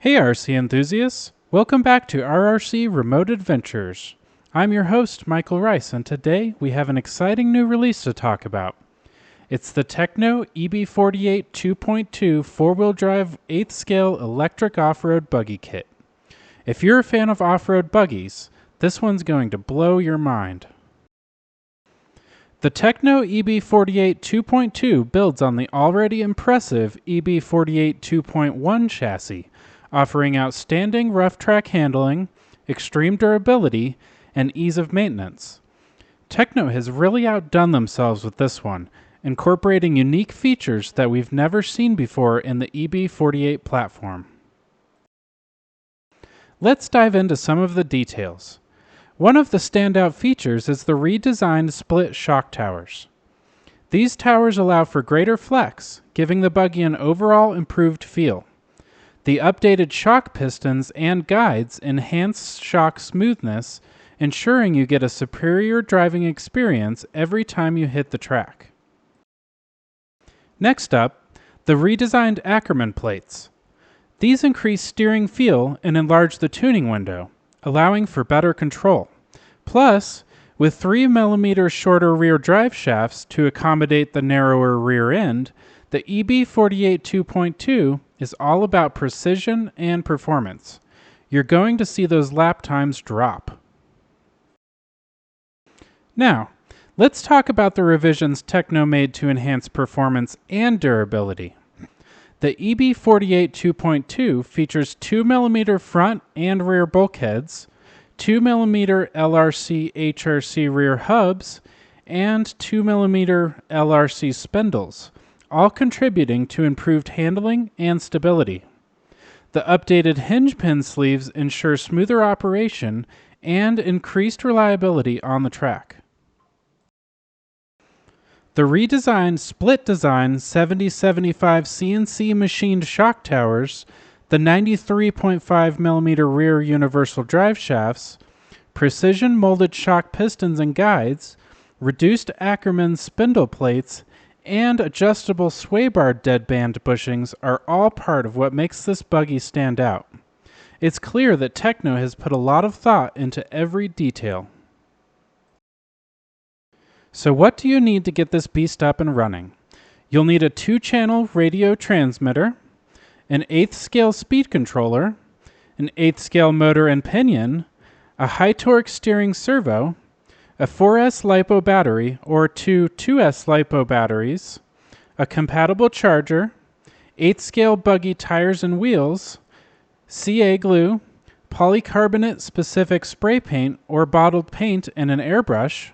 Hey RC enthusiasts! Welcome back to RRC Remote Adventures. I'm your host, Michael Rice, and today we have an exciting new release to talk about. It's the Tekno EB48 2.2 4-wheel drive 8th scale electric off-road buggy kit. If you're a fan of off-road buggies, this one's going to blow your mind. The Tekno EB48 2.2 builds on the already impressive EB48 2.1 chassis, offering outstanding rough track handling, extreme durability, and ease of maintenance. Tekno has really outdone themselves with this one, incorporating unique features that we've never seen before in the EB48 platform. Let's dive into some of the details. One of the standout features is the redesigned split shock towers. These towers allow for greater flex, giving the buggy an overall improved feel. The updated shock pistons and guides enhance shock smoothness, ensuring you get a superior driving experience every time you hit the track. Next up, the redesigned Ackermann plates. These increase steering feel and enlarge the tuning window, allowing for better control. Plus, with 3 mm shorter rear drive shafts to accommodate the narrower rear end, the EB48 2.2 is all about precision and performance. You're going to see those lap times drop. Now, let's talk about the revisions Tekno made to enhance performance and durability. The EB48 2.2 features 2 mm front and rear bulkheads, 2 mm LRC HRC rear hubs, and 2 mm LRC spindles, all contributing to improved handling and stability. The updated hinge pin sleeves ensure smoother operation and increased reliability on the track. The redesigned split design 7075 CNC machined shock towers, the 93.5 mm rear universal drive shafts, precision molded shock pistons and guides, reduced Ackermann spindle plates, and adjustable sway bar deadband bushings are all part of what makes this buggy stand out. It's clear that Tekno has put a lot of thought into every detail. So what do you need to get this beast up and running? You'll need a 2-channel radio transmitter, an 8th scale speed controller, an 8th scale motor and pinion, a high torque steering servo, a 4S LiPo battery or two 2S LiPo batteries, a compatible charger, 8th scale buggy tires and wheels, CA glue, polycarbonate specific spray paint or bottled paint and an airbrush,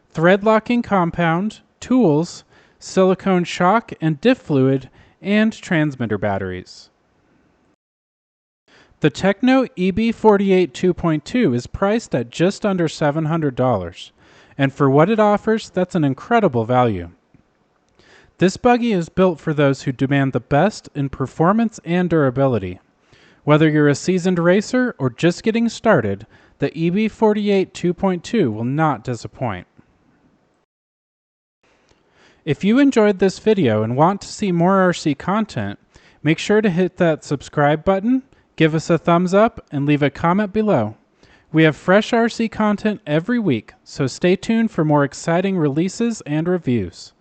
thread locking compound, tools, silicone shock and diff fluid, and transmitter batteries. The Tekno EB48 2.2 is priced at just under $700, and for what it offers, that's an incredible value. This buggy is built for those who demand the best in performance and durability. Whether you're a seasoned racer or just getting started, the EB48 2.2 will not disappoint. If you enjoyed this video and want to see more RC content, make sure to hit that subscribe button, give us a thumbs up, and leave a comment below. We have fresh RC content every week, so stay tuned for more exciting releases and reviews.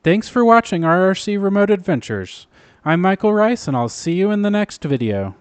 Thanks for watching RRC Remote Adventures. I'm Michael Rice, and I'll see you in the next video.